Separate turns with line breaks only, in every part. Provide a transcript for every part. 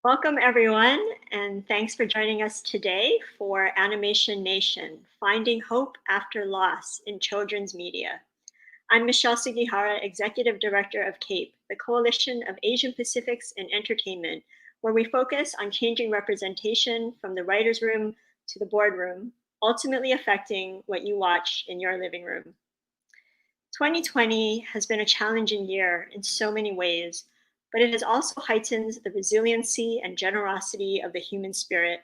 Welcome, everyone, and thanks for joining us today for Animation Nation, Finding Hope After Loss in Children's Media. I'm Michelle Sugihara, Executive Director of CAPE, the Coalition of Asian Pacifics in Entertainment, where we focus on changing representation from the writer's room to the boardroom, ultimately affecting what you watch in your living room. 2020 has been a challenging year in so many ways, but it has also heightened the resiliency and generosity of the human spirit.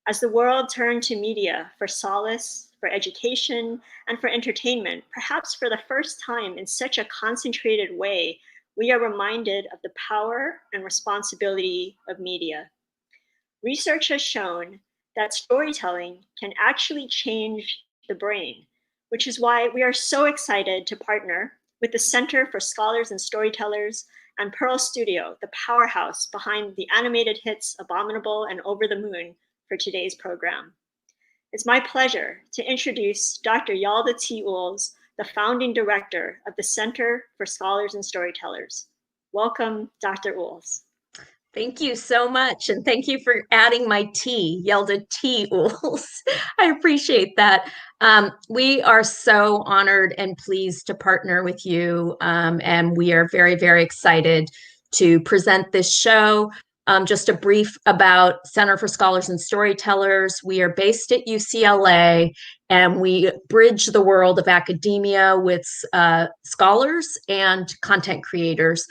As the world turned to media for solace, for education, and for entertainment, perhaps for the first time in such a concentrated way, we are reminded of the power and responsibility of media. Research has shown that storytelling can actually change the brain, which is why we are so excited to partner with the Center for Scholars and Storytellers and Pearl Studio, the powerhouse behind the animated hits Abominable and Over the Moon, for today's program. It's my pleasure to introduce Dr. Yalda T. Uhls, the founding director of the Center for Scholars and Storytellers. Welcome, Dr. Uhls.
Thank you so much. And thank you for adding my T, Yelda T. Uhls. I appreciate that. We are so honored and pleased to partner with you. And we are very, very excited to present this show. Just a brief about Center for Scholars and Storytellers. We are based at UCLA, and we bridge the world of academia with scholars and content creators.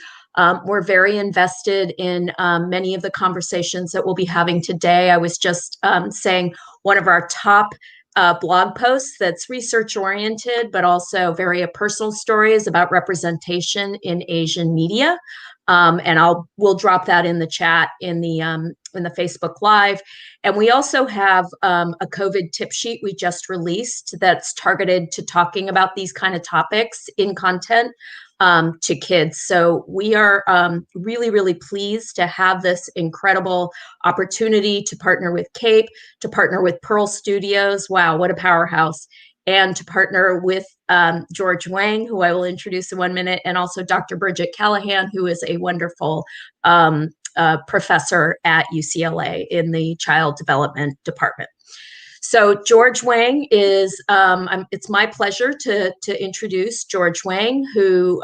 We're very invested in many of the conversations that we'll be having today. I was just saying one of our top blog posts that's research oriented, but also very personal stories about representation in Asian media. And we'll drop that in the chat in the Facebook Live. And we also have a COVID tip sheet we just released that's targeted to talking about these kind of topics in content to kids. So we are really, really pleased to have this incredible opportunity to partner with CAPE, to partner with Pearl Studios. Wow, what a powerhouse. And to partner with George Huang, who I will introduce in 1 minute, and also Dr. Bridget Callaghan, who is a wonderful professor at UCLA in the Child Development Department. So George Huang is, it's my pleasure to introduce George Huang, who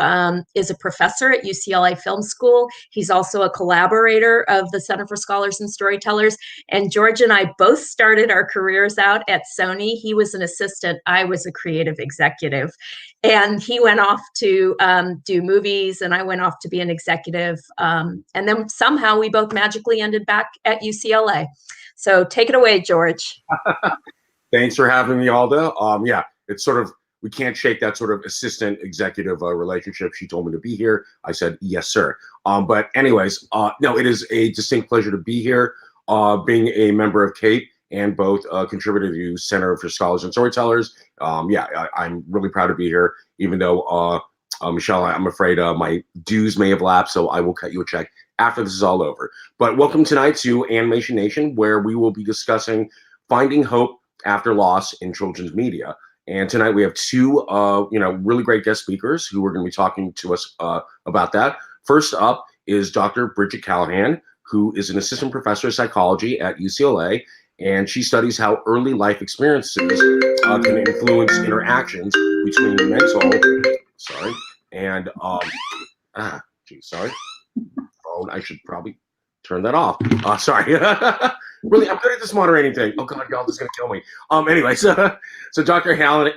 is a professor at UCLA Film School. He's also a collaborator of the Center for Scholars and Storytellers. And George and I both started our careers out at Sony. He was an assistant. I was a creative executive. And he went off to do movies, and I went off to be an executive. And then somehow we both magically ended back at UCLA. So take it away, George.
Thanks for having me, Alda. Yeah, it's sort of, we can't shake that sort of assistant executive relationship. She told me to be here. I said, yes, sir. But anyways, no, it is a distinct pleasure to be here, being a member of CAPE and both contributor to Center for Scholars and Storytellers. Yeah, I'm really proud to be here, even though, Michelle, I'm afraid my dues may have lapsed, so I will cut you a check after this is all over. But welcome tonight to Animation Nation, where we will be discussing finding hope after loss in children's media. And tonight we have two, really great guest speakers who are going to be talking to us about that. First up is Dr. Bridget Callaghan, who is an assistant professor of psychology at UCLA, and she studies how early life experiences can influence interactions between mental, and sorry. Oh, I should probably turn that off. Sorry. Really, I'm good at this moderating thing. Oh God, y'all, this is gonna kill me. Anyway, so Dr.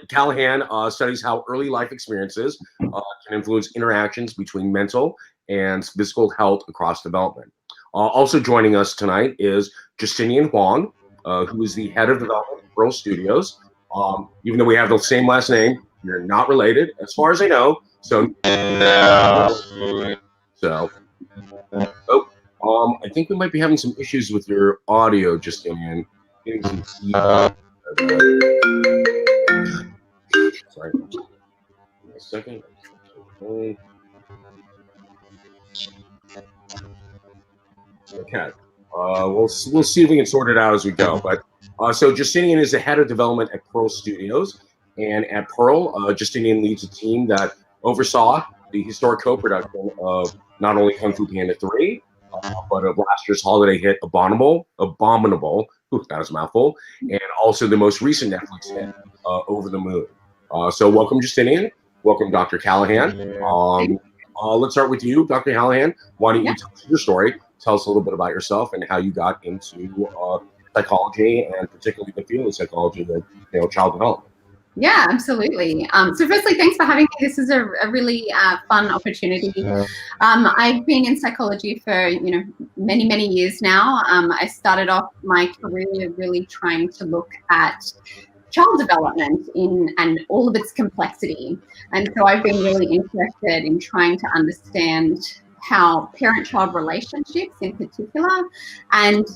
Callaghan studies how early life experiences can influence interactions between mental and physical health across development. Also joining us tonight is Justinian Huang, who is the head of development at Pearl Studios. Even though we have the same last name, we're not related, as far as I know. So, I think we might be having some issues with your audio, Justinian. Getting some feedback. Sorry. A second. Okay. We'll see if we can sort it out as we go. But so Justinian is the head of development at Pearl Studios, and at Pearl, Justinian leads a team that oversaw the historic co-production of not only Kung Fu Panda 3, but of last year's holiday hit, Abominable. Ooh, that was a mouthful. And also the most recent Netflix hit, Over the Moon. So welcome, Justinian. Welcome, Dr. Callaghan. Let's start with you, Dr. Callaghan. Why don't you tell us your story? Tell us a little bit about yourself and how you got into psychology, and particularly the field of psychology of child development.
Yeah, absolutely. So firstly, thanks for having me. This is a really fun opportunity. I've been in psychology for many, many years now. I started off my career really trying to look at child development and all of its complexity. And so I've been really interested in trying to understand how parent-child relationships in particular, and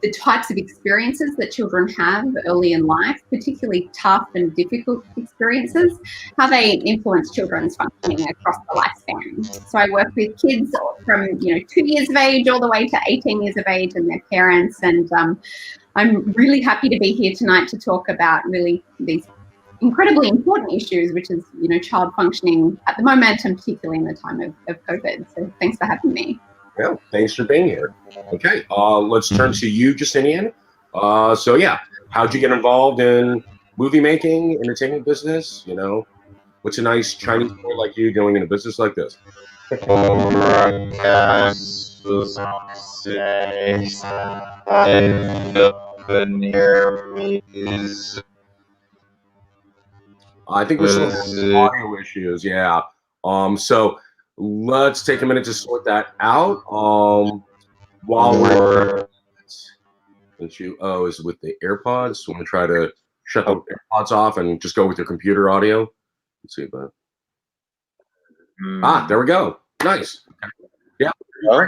the types of experiences that children have early in life, particularly tough and difficult experiences, how they influence children's functioning across the lifespan. So I work with kids from 2 years of age all the way to 18 years of age and their parents, and I'm really happy to be here tonight to talk about really these incredibly important issues, which is child functioning at the moment, and particularly in the time of COVID. So thanks for having me.
Yeah, thanks for being here. Okay, let's turn to you, Justinian. So yeah, how'd you get involved in movie making, entertainment business? What's a nice Chinese boy like you doing in a business like this? I think we're still having audio issues. Yeah. So let's take a minute to sort that out. While we're is with the AirPods. So I'm gonna try to shut the AirPods off and just go with your computer audio. Let's see about. There we go. Nice. Yeah.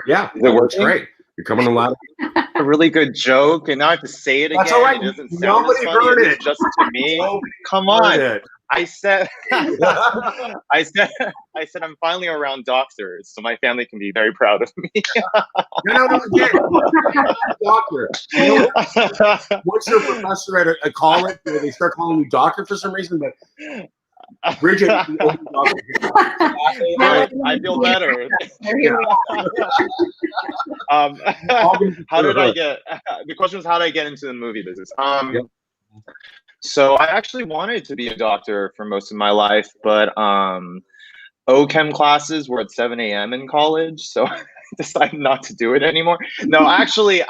Yeah. That works great. You're coming in loud.
A really good joke, and now I have to say it again.
That's all right.
It doesn't sound
Nobody
as funny.
heard
It's
it.
just to me. Come on. I said I'm finally around doctors, so my family can be very proud of me.
No, yeah. Doctor. What's your professor at a college where they start calling you doctor for some reason? But Bridget,
I feel better. How did I get? The question was, how did I get into the movie business? So I actually wanted to be a doctor for most of my life, but OChem classes were at 7 a.m. in college, so I decided not to do it anymore. No, actually,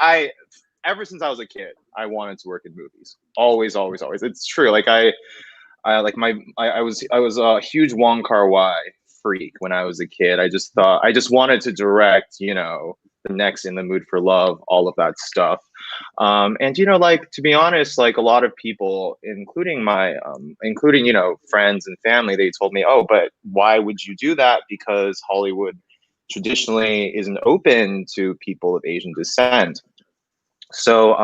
ever since I was a kid, I wanted to work in movies. Always. It's true. Like I was a huge Wong Kar-wai freak when I was a kid. I just wanted to direct, the next In the Mood for Love, all of that stuff. And to be honest, like a lot of people, including friends and family, they told me, oh, but why would you do that? Because Hollywood traditionally isn't open to people of Asian descent. So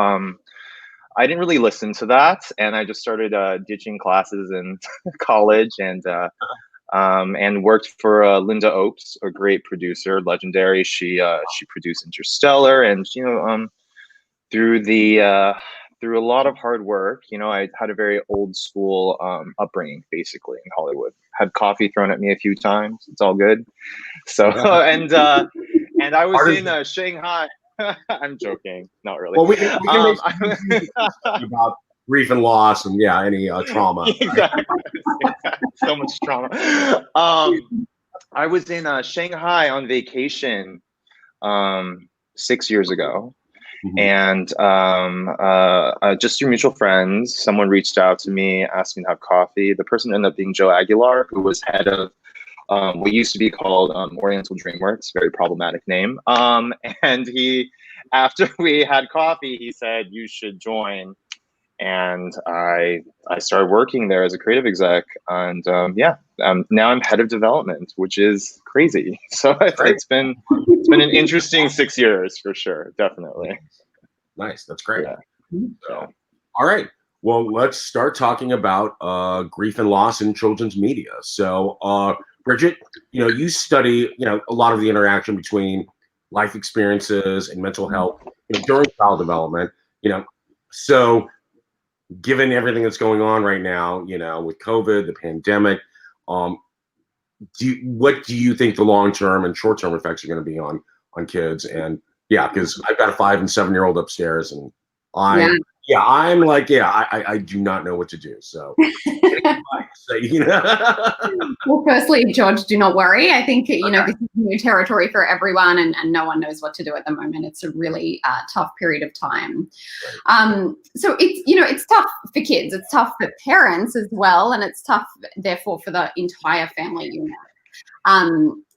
I didn't really listen to that, and I just started ditching classes in college, and worked for Linda Opes, a great producer, legendary. She produced Interstellar, and through a lot of hard work, I had a very old school upbringing, basically, in Hollywood. Had coffee thrown at me a few times. It's all good. So and I was in Shanghai. I'm joking, not really.
Well, we can make about grief and loss and any trauma.
Exactly. So much trauma. I was in Shanghai on vacation 6 years ago. And just through mutual friends, someone reached out to me, asked me to have coffee. The person ended up being Joe Aguilar, who was head of what used to be called Oriental DreamWorks, very problematic name. And after we had coffee, he said, you should join. And I started working there as a creative exec, and now I'm head of development, which is crazy. So it's been an interesting 6 years for sure, definitely.
Nice, that's great.
Yeah.
So, all right, well, let's start talking about grief and loss in children's media. So, Bridget, you study a lot of the interaction between life experiences and mental health during child development. So. Given everything that's going on right now, with COVID, the pandemic, what do you think the long-term and short-term effects are going to be on kids? And Yeah, because I've got a 5 and 7-year-old upstairs, and I do not know what to do. So,
Well, firstly, George, do not worry. I think, this is new territory for everyone, and no one knows what to do at the moment. It's a really tough period of time. So it's tough for kids. It's tough for parents as well, and it's tough, therefore, for the entire family unit.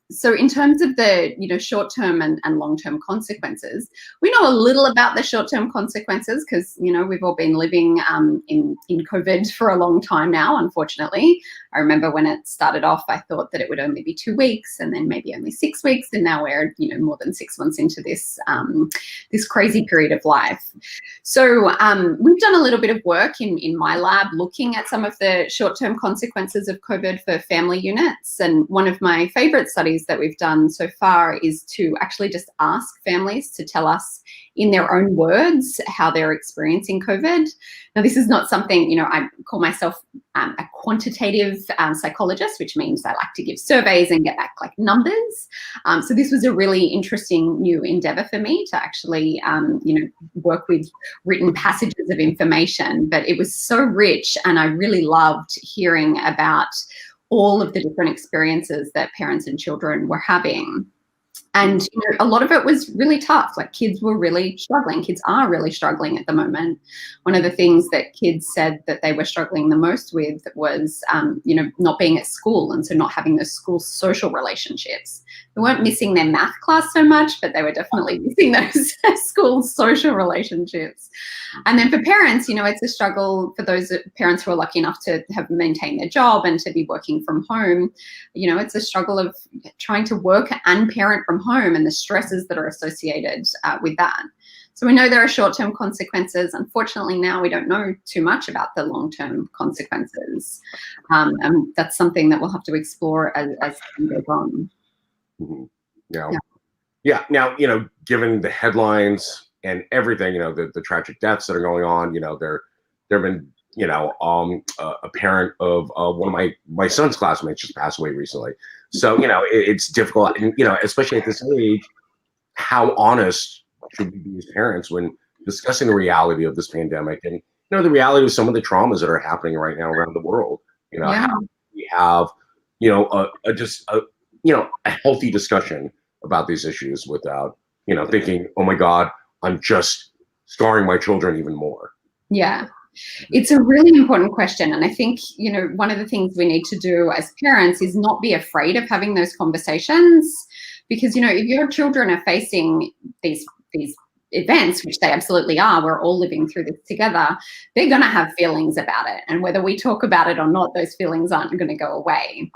So in terms of the short-term and long-term consequences, we know a little about the short-term consequences because we've all been living in COVID for a long time now, unfortunately. I remember when it started off, I thought that it would only be 2 weeks and then maybe only 6 weeks, and now we're more than 6 months into this this crazy period of life. So we've done a little bit of work in my lab looking at some of the short-term consequences of COVID for family units, and one of my favorite studies that we've done so far is to actually just ask families to tell us in their own words how they're experiencing COVID. Now, this is not something, I call myself a quantitative psychologist, which means I like to give surveys and get back like numbers. So this was a really interesting new endeavor for me to actually, work with written passages of information, but it was so rich, and I really loved hearing about all of the different experiences that parents and children were having. And a lot of it was really tough. Like, kids were really struggling. Kids are really struggling at the moment. One of the things that kids said that they were struggling the most with was, not being at school, and so not having those school social relationships. They weren't missing their math class so much, but they were definitely missing those school social relationships. And then for parents, it's a struggle for those parents who are lucky enough to have maintained their job and to be working from home. It's a struggle of trying to work and parent from home and the stresses that are associated with that. So we know there are short-term consequences. Unfortunately, now we don't know too much about the long-term consequences. And that's something that we'll have to explore as time goes on.
Mm-hmm. Now, given the headlines and everything, the tragic deaths that are going on, there have been, a parent of one of my son's classmates just passed away recently. So, it's difficult, and, especially at this age, how honest should we be as parents when discussing the reality of this pandemic and, the reality of some of the traumas that are happening right now around the world, how we have, a healthy discussion about these issues without, thinking, oh my God, I'm just scarring my children even more.
Yeah, it's a really important question. And I think, one of the things we need to do as parents is not be afraid of having those conversations, because, if your children are facing these events, which they absolutely are, we're all living through this together, they're going to have feelings about it. And whether we talk about it or not, those feelings aren't going to go away.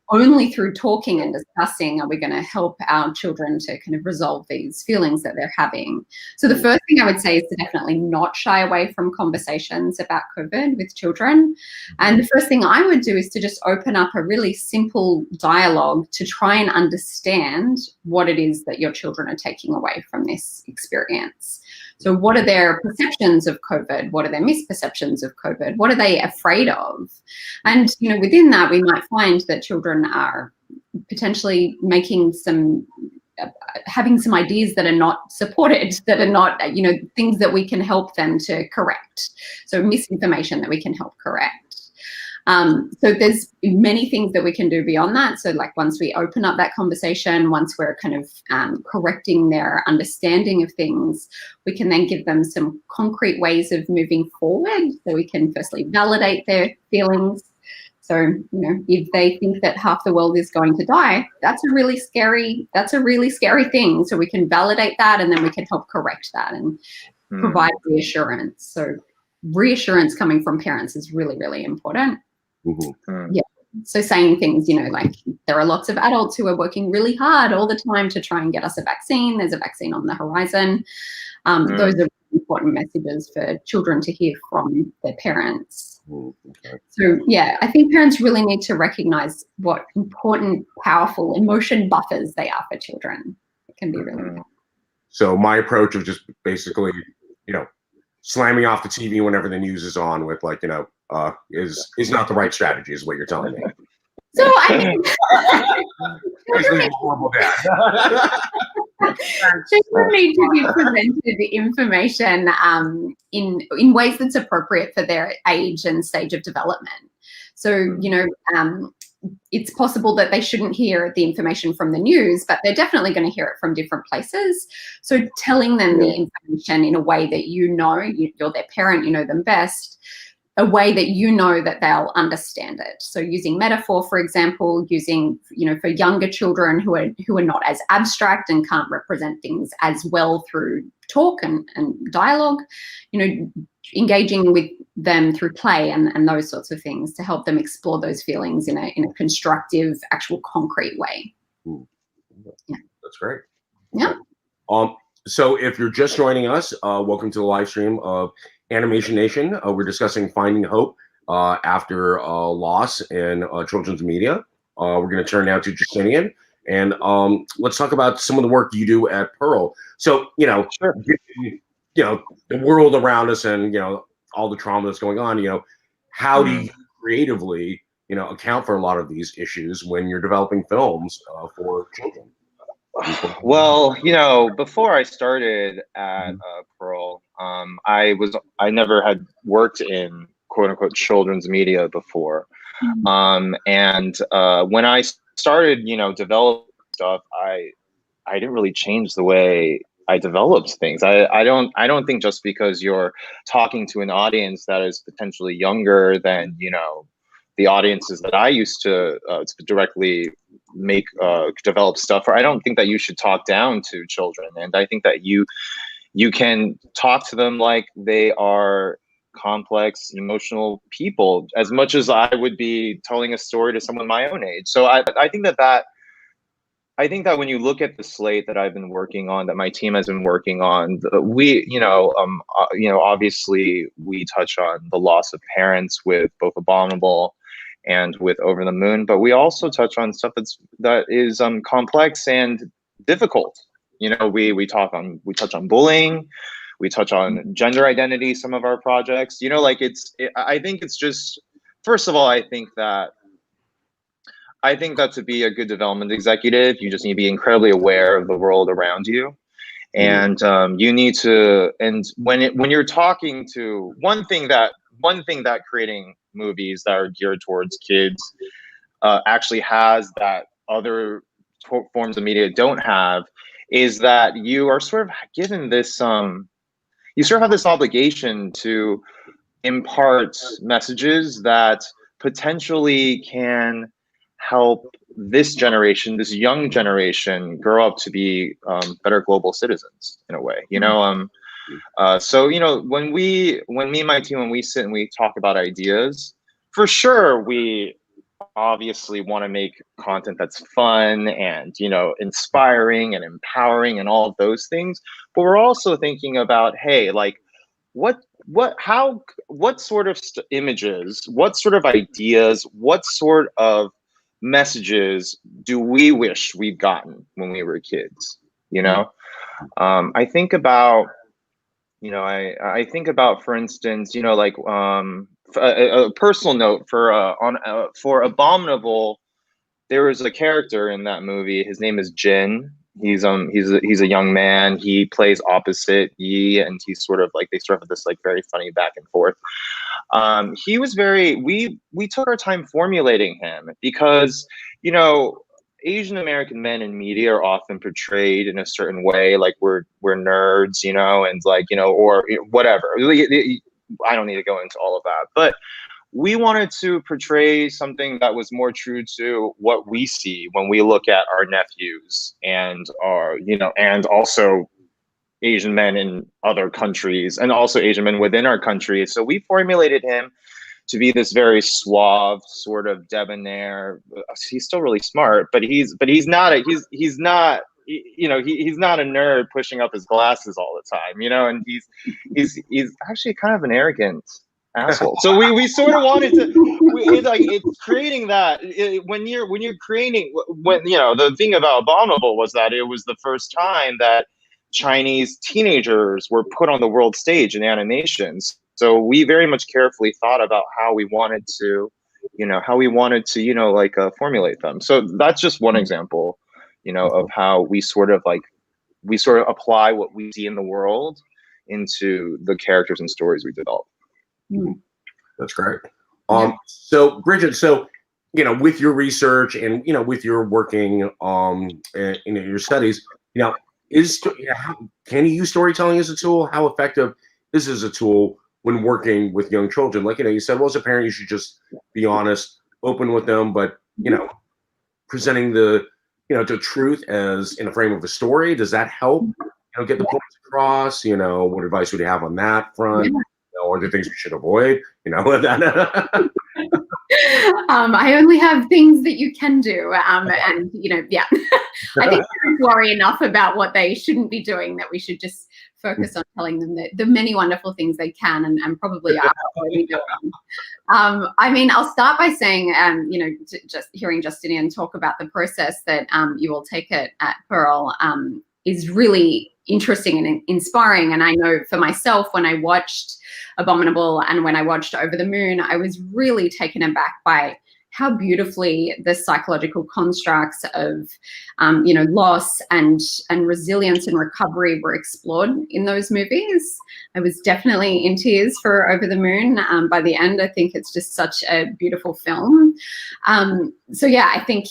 Only through talking and discussing are we going to help our children to kind of resolve these feelings that they're having. So the first thing I would say is to definitely not shy away from conversations about COVID with children. And the first thing I would do is to just open up a really simple dialogue to try and understand what it is that your children are taking away from this experience. So what are their perceptions of COVID? What are their misperceptions of COVID? What are they afraid of? And, within that, we might find that children are potentially making having some ideas that are not supported, that are not, things that we can help them to correct. So misinformation that we can help correct. So there's many things that we can do beyond that. So like once we open up that conversation, once we're kind of correcting their understanding of things, we can then give them some concrete ways of moving forward. So we can firstly validate their feelings. So, if they think that half the world is going to die, that's a really scary thing. So we can validate that, and then we can help correct that and provide reassurance. So reassurance coming from parents is really, really important. Mm-hmm. Yeah. So saying things, like there are lots of adults who are working really hard all the time to try and get us a vaccine. There's a vaccine on the horizon. Those are important messages for children to hear from their parents. Okay. So yeah, I think parents really need to recognize what important, powerful emotion buffers they are for children. It can be really important.
So my approach of just basically, slamming off the TV whenever the news is on with is not the right strategy, is what you're telling me.
So I think
Especially a horrible dad.
Children need to be presented information in ways that's appropriate for their age and stage of development. So, you know, it's possible that they shouldn't hear the information from the news, but they're definitely going to hear it from different places. So telling them the information in a way that you know, you're their parent, you know them best, a way that you know that they'll understand it. So using metaphor, for example, using, you know, for younger children who are not as abstract and can't represent things as well through talk and dialogue, you know, engaging with them through play and those sorts of things to help them explore those feelings in a constructive, actual concrete way.
Yeah. That's great.
Yeah.
So if you're just joining us, welcome to the live stream of Animation Nation. We're discussing finding hope after loss in children's media. We're going to turn now to Justinian, and let's talk about some of the work you do at Pearl. So, you know, you know, the world around us and, you know, all the trauma that's going on, you know, how do you creatively, you know, account for a lot of these issues when you're developing films for children?
Well, you know, before I started at Pearl, I never had worked in quote unquote children's media before. And when I started, you know, developing stuff, I didn't really change the way I developed things. I don't think just because you're talking to an audience that is potentially younger than, you know, the audiences that I used to directly make develop stuff for, I don't think that you should talk down to children. And I think that you can talk to them like they are complex, emotional people as much as I would be telling a story to someone my own age. So I think that when you look at the slate that I've been working on, that my team has been working on, obviously we touch on the loss of parents with both Abominable and with Over the Moon, but we also touch on stuff that is complex and difficult. You know, we touch on bullying, we touch on gender identity. Some of our projects, you know, like I think it's just, first of all, I think that to be a good development executive, you just need to be incredibly aware of the world around you. And you need to, and when you're talking to, one thing that creating movies that are geared towards kids actually has that other forms of media don't have, is that you are sort of given this, you sort of have this obligation to impart messages that potentially can help this generation, this young generation, grow up to be better global citizens in a way, you know. So, you know, when me and my team, when we sit and we talk about ideas, for sure we obviously want to make content that's fun and, you know, inspiring and empowering and all of those things, but we're also thinking about, hey, like what sort of images, what sort of ideas, what sort of messages do we wish we'd gotten when we were kids, you know? I think about, you know, I think about, for instance, you know, like a personal note for Abominable, there was a character in that movie. His name is Jin. He's a young man. He plays opposite Yi, and he's sort of like, they sort of have this like very funny back and forth. He was we took our time formulating him because, you know, Asian American men in media are often portrayed in a certain way, like we're nerds, you know, and like, you know, or whatever. I don't need to go into all of that, but we wanted to portray something that was more true to what we see when we look at our nephews and our, you know, and also Asian men in other countries and also Asian men within our country. So we formulated him to be this very suave, sort of debonair. He's still really smart, but he's not he's not a nerd pushing up his glasses all the time, you know, and he's actually kind of an arrogant asshole. So we sort of wanted to, it's creating that when you're creating, when, you know, the thing about Abominable was that it was the first time that Chinese teenagers were put on the world stage in animations. So we very much carefully thought about how we wanted to, like formulate them. So that's just one example, you know, of how we sort of like we sort of apply what we see in the world into the characters and stories we develop.
That's great. So Bridget, so with your research and with your working in your studies, can you use storytelling as a tool? How effective is this as a tool when working with young children? Like you said, well, as a parent, you should just be honest, open with them, but presenting the truth as in a frame of a story, does that help get the points across? What advice would you have on that front? Or the things we should avoid?
I only have things that you can do, and I think parents worry enough about what they shouldn't be doing that we should just focus on telling them the many wonderful things they can and probably are already doing. I mean, I'll start by saying, just hearing Justinian talk about the process that you will take it at Pearl is really interesting and inspiring. And I know for myself, when I watched Abominable and when I watched Over the Moon, I was really taken aback by how beautifully the psychological constructs of, loss and resilience and recovery were explored in those movies. I was definitely in tears for Over the Moon. By the end, I think it's just such a beautiful film. So yeah, I think,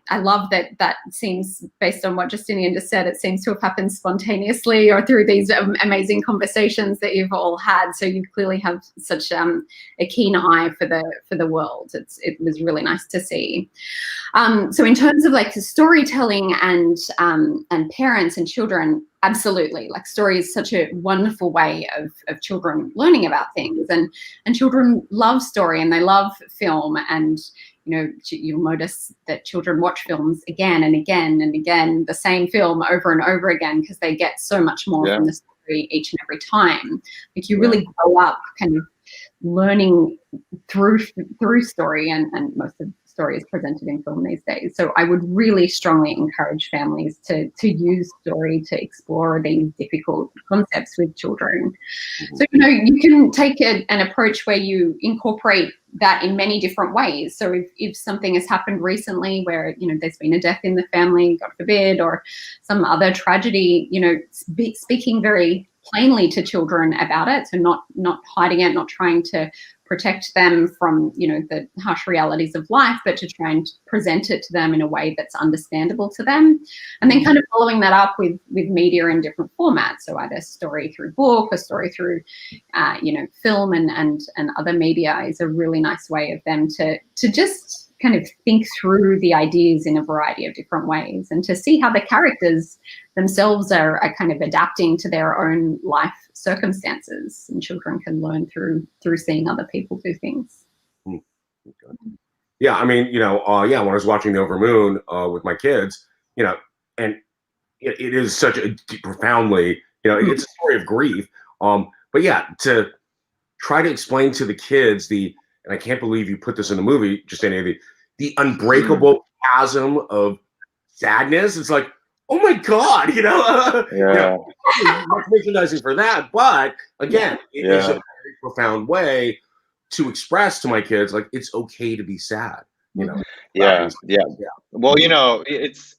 I love that seems, based on what Justinian just said, it seems to have happened spontaneously or through these amazing conversations that you've all had. So you clearly have such a keen eye for the world. It was really nice to see. So in terms of like storytelling and parents and children, absolutely. Like story is such a wonderful way of children learning about things, and children love story and they love film, and you'll notice that children watch films again and again and again, the same film over and over again, because they get so much more from the story each and every time. Like you really grow up kind of learning through story, and most of story is presented in film these days. So I would really strongly encourage families to use story to explore these difficult concepts with children. So you can take an approach where you incorporate that in many different ways. So if something has happened recently where there's been a death in the family, God forbid, or some other tragedy, speaking very plainly to children about it, so not hiding it, not trying to protect them from the harsh realities of life, but to try and present it to them in a way that's understandable to them, and then kind of following that up with media in different formats. So either story through book or story through film and other media is a really nice way of them to just kind of think through the ideas in a variety of different ways, and to see how the characters themselves are kind of adapting to their own life circumstances, and children can learn through seeing other people do things.
Yeah, I mean, when I was watching The Over Moon with my kids, and it is such a profoundly, it's a story of grief. But yeah, to try to explain to the kids and I can't believe you put this in the movie, just any of the unbreakable chasm of sadness. It's like, oh my God, much merchandising for that. But again, it is a very profound way to express to my kids, like, it's okay to be sad.
Yeah. Well, it's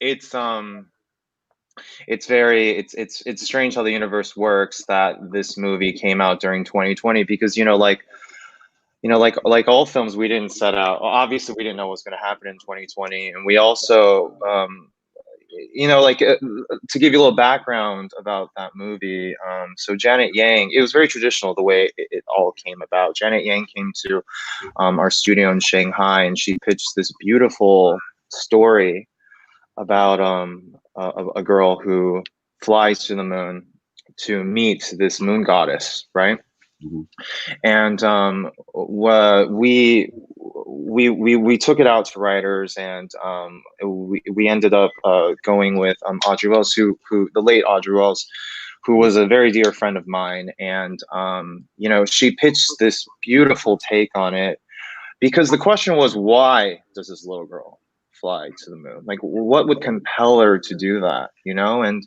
strange how the universe works that this movie came out during 2020, because like all films, we didn't set out, obviously we didn't know what was going to happen in 2020, and we also to give you a little background about that movie, so Janet Yang, it was very traditional the way it all came about. Janet Yang came to our studio in Shanghai, and she pitched this beautiful story about a girl who flies to the moon to meet this moon goddess, right? And we took it out to writers, and we ended up going with Audrey Wells, who the late Audrey Wells, who was a very dear friend of mine, and she pitched this beautiful take on it, because the question was, why does this little girl fly to the moon? Like, what would compel her to do that? And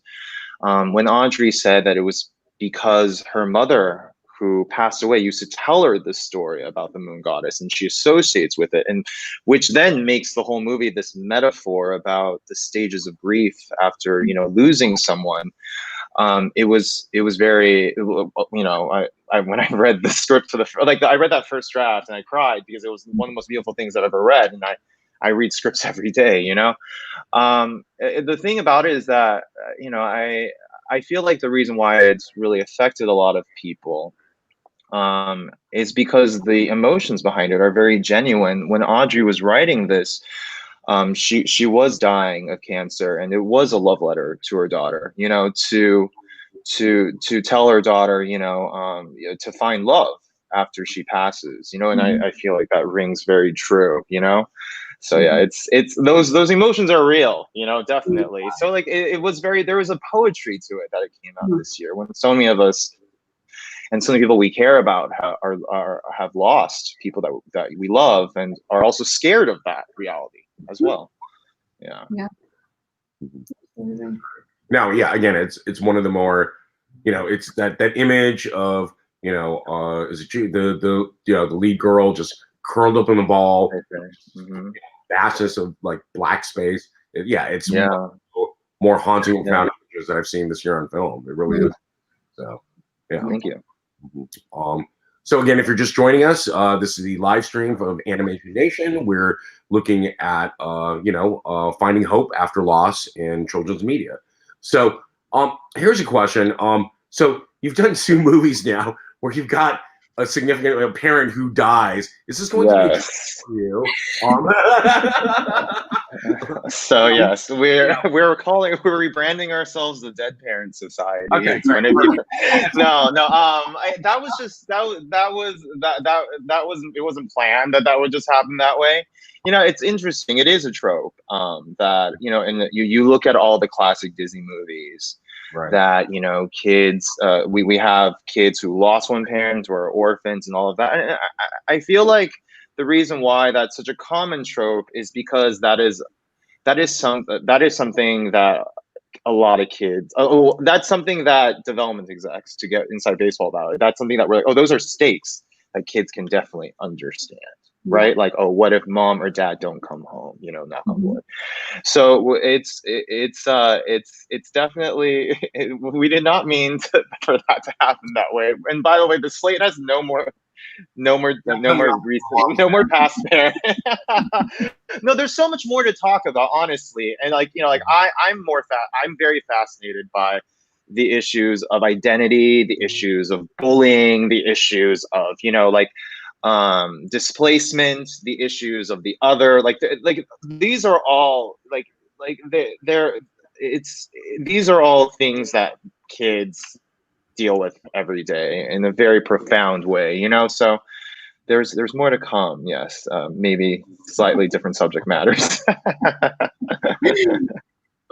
when Audrey said that it was because her mother, who passed away used to tell her this story about the moon goddess, and she associates with it, and which then makes the whole movie this metaphor about the stages of grief after, you know, losing someone. It was very, you know, I when I read the script for I read that first draft and I cried because it was one of the most beautiful things I've ever read, and I read scripts every day, you know. The thing about it is that, you know, I feel like the reason why it's really affected a lot of people is because the emotions behind it are very genuine. When Audrey was writing this, she was dying of cancer, and it was a love letter to her daughter, you know, to tell her daughter, you know, to find love after she passes, you know, and I feel like that rings very true, you know. So yeah, it's those emotions are real, you know, definitely. So like it was very, there was a poetry to it that it came out this year when so many of us and so many people we care about have lost people that we love and are also scared of that reality as well. Yeah.
Yeah.
Now, yeah, again, it's one of the more, you know, it's that image of, you know, is it the you know, the lead girl just curled up in the ball, vastness of like black space. Yeah, it's more haunting found images that I've seen this year on film. It really is. So yeah.
Thank you.
So again, if you're just joining us, this is the live stream of Animation Nation. We're looking at you know, finding hope after loss in children's media. So here's a question. So you've done 2 movies now where you've got a significant parent who dies. Is this going to be for you?
So yes, we're rebranding ourselves the Dead Parent Society.
Okay.
No, that was just it wasn't planned that would just happen that way. You know, it's interesting. It is a trope that, you know, and you look at all the classic Disney movies. Right. That, you know, kids, we have kids who lost one parent or are orphans and all of that. And I feel like the reason why that's such a common trope is because that is something that a lot of kids, that's something that development execs, to get inside baseball about it, that's something that we're like, oh, those are stakes that kids can definitely understand. Right? Like, oh, what if mom or dad don't come home? You know, knock on wood. So it's definitely, we did not mean for that to happen that way. And by the way, the slate has no more past there. No, there's so much more to talk about, honestly. And like, you know, like I'm very fascinated by the issues of identity, the issues of bullying, the issues of, you know, like displacement, the issues of the other, like these are all these are all things that kids deal with every day in a very profound way, you know. So there's more to come. Yes, maybe slightly different subject matters.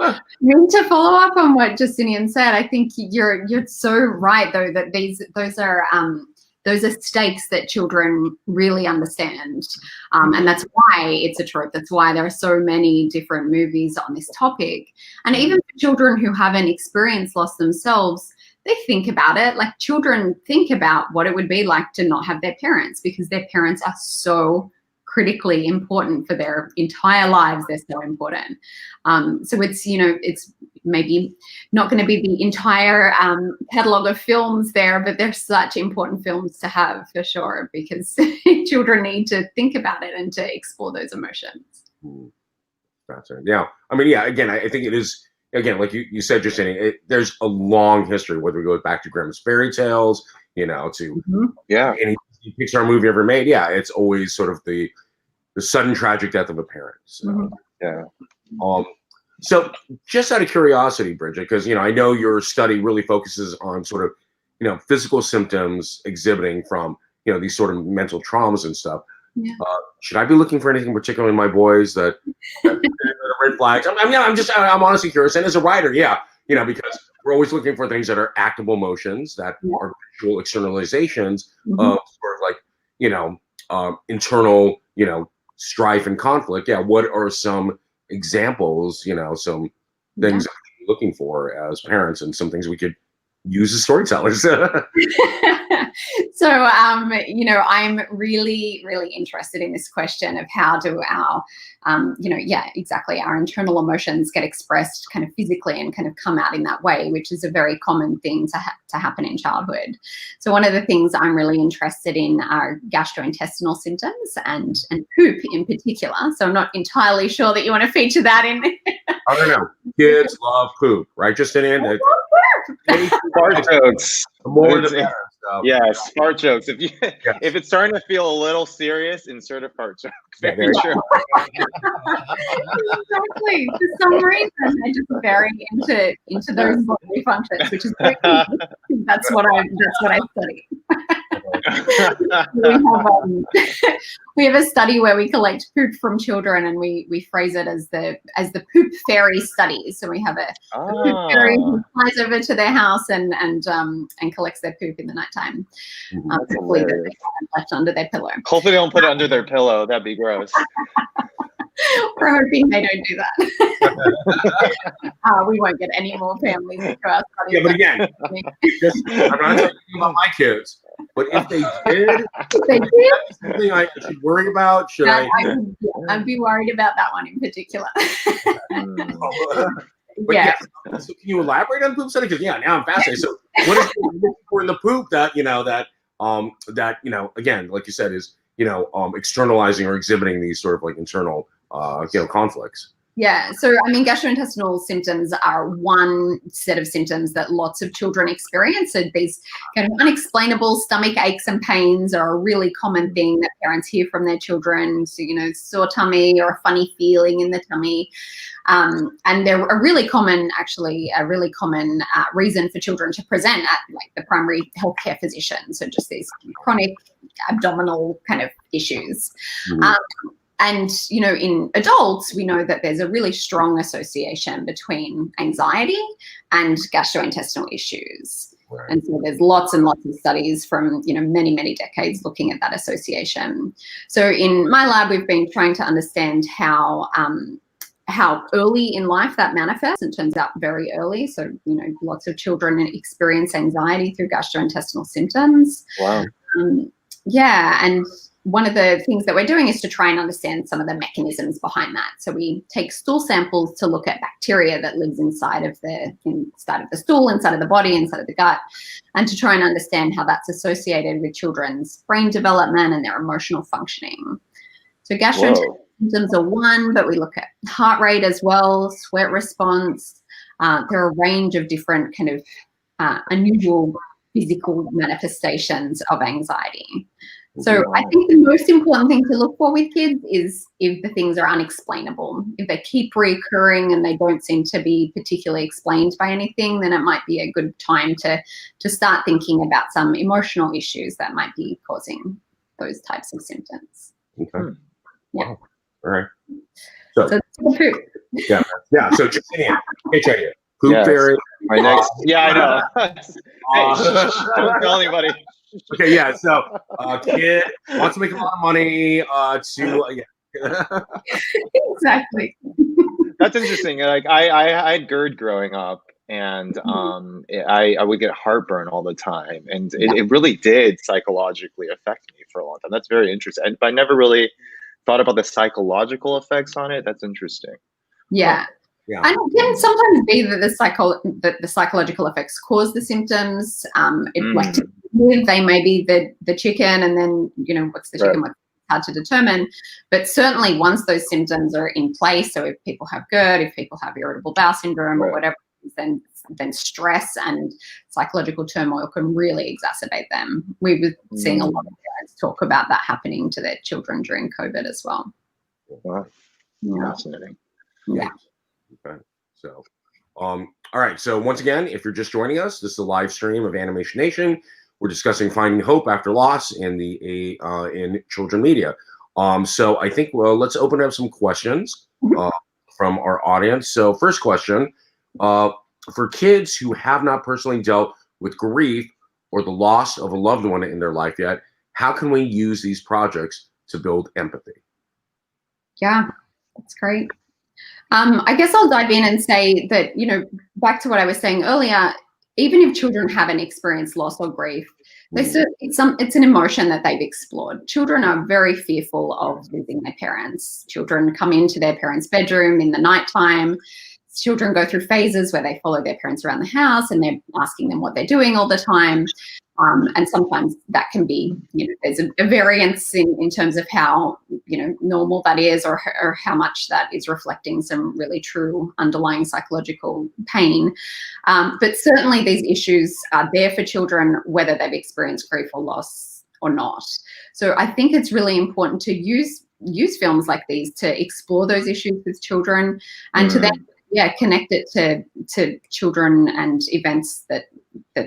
To follow up on what Justinian said, I think you're so right, though, that those are stakes that children really understand. And that's why it's a trope. That's why there are so many different movies on this topic. And even for children who haven't experienced loss themselves, they think about it. Like, children think about what it would be like to not have their parents, because their parents are so critically important for their entire lives. They're so important. So it's, you know, it's maybe not going to be the entire catalog of films there, but they're such important films to have, for sure, because children need to think about it and to explore those emotions.
Fascinating. Yeah, I mean, yeah, again, I think it is, again, like you said, just saying, there's a long history, whether we go back to Grimm's fairy tales, you know, to any Pixar movie ever made. Yeah, it's always sort of the sudden tragic death of a parent. So, so just out of curiosity, Bridget, because, you know, I know your study really focuses on sort of, you know, physical symptoms exhibiting from, you know, these sort of mental traumas and stuff. Should I be looking for anything particular in my boys that red flags? I'm honestly curious. And as a writer, yeah, you know, because we're always looking for things that are actable emotions, that are visual externalizations of sort of like, you know, internal, you know, strife and conflict. Yeah, what are some examples, you know, some things that we're looking for as parents, and some things we could use the Storytellers.
So, you know, I'm really, really interested in this question of how do our, you know, yeah, exactly, our internal emotions get expressed kind of physically and kind of come out in that way, which is a very common thing to happen in childhood. So one of the things I'm really interested in are gastrointestinal symptoms and poop in particular. So I'm not entirely sure that you want to feature that in.
I don't know. Kids love poop, right, Justinian?
Fart jokes.
The more the better. So.
Yes, fart jokes. If it's starting to feel a little serious, insert a fart joke. Very true.
Exactly. For some reason, they're just very into those bodily functions, which is very cool. That's what I study. We have a study where we collect poop from children and we phrase it as the poop fairy study. So we have a poop fairy who flies over to their house and collects their poop in the nighttime. Hopefully they haven't left under their pillow.
Hopefully they don't put it under their pillow. That'd be gross.
We're hoping they don't do that. We won't get any more families to our study.
Yeah, but again, I'm not talking about my kids. But if they did, something I should worry about?
I'd be worried about that one in particular.
Yeah. So can you elaborate on poop study? Because now I'm fascinated. So what is important the poop that again, like you said, is externalizing or exhibiting these sort of like internal conflicts?
Yeah, so I mean, gastrointestinal symptoms are one set of symptoms that lots of children experience. So these kind of unexplainable stomach aches and pains are a really common thing that parents hear from their children. So, sore tummy or a funny feeling in the tummy. And they're a really common reason for children to present at like the primary healthcare physician. So just these chronic abdominal kind of issues. Mm-hmm. And, in adults, we know that there's a really strong association between anxiety and gastrointestinal issues. Right. And so there's lots and lots of studies from, many, many decades looking at that association. So in my lab, we've been trying to understand how early in life that manifests. It turns out very early. So, lots of children experience anxiety through gastrointestinal symptoms.
Wow.
And one of the things that we're doing is to try and understand some of the mechanisms behind that. So we take stool samples to look at bacteria that lives inside of the stool, inside of the body, inside of the gut, and to try and understand how that's associated with children's brain development and their emotional functioning. So gastrointestinal symptoms are one, but we look at heart rate as well, sweat response. There are a range of different kind of unusual physical manifestations of anxiety. So I think the most important thing to look for with kids is if the things are unexplainable. If they keep recurring and they don't seem to be particularly explained by anything, then it might be a good time to start thinking about some emotional issues that might be causing those types of symptoms.
Okay.
Yeah.
Wow. All right. So
poop.
Yeah. So Justinian, check it. Poop fairy.
My next. I know. Hey, don't tell anybody.
Okay, yeah. So, kid wants to make a lot of money.
Exactly.
That's interesting. Like I had GERD growing up, and I would get heartburn all the time, and it really did psychologically affect me for a long time. That's very interesting. But I never really thought about the psychological effects on it. That's interesting.
Yeah.
Yeah.
And it can sometimes be that the psychological effects cause the symptoms. They may be the chicken, and then what's the chicken? What's hard to determine. But certainly, once those symptoms are in place, so if people have GERD, if people have irritable bowel syndrome, or whatever, then stress and psychological turmoil can really exacerbate them. We were seeing a lot of parents talk about that happening to their children during COVID as well.
Wow.
Yeah.
Fascinating.
Yeah.
Okay. So, all right. So once again, if you're just joining us, this is a live stream of Animation Nation. We're discussing finding hope after loss in in children media. So I think let's open up some questions from our audience. So first question, for kids who have not personally dealt with grief or the loss of a loved one in their life yet, how can we use these projects to build empathy?
Yeah, that's great. I guess I'll dive in and say that, back to what I was saying earlier, even if children haven't experienced loss or grief, it's an emotion that they've explored. Children are very fearful of losing their parents. Children come into their parents' bedroom in the nighttime. Children go through phases where they follow their parents around the house and they're asking them what they're doing all the time. And sometimes that can be, there's a variance in terms of how, normal that is, or how much that is reflecting some really true underlying psychological pain. But certainly these issues are there for children, whether they've experienced grief or loss or not. So I think it's really important to use films like these to explore those issues with children and to then connect it to children and events that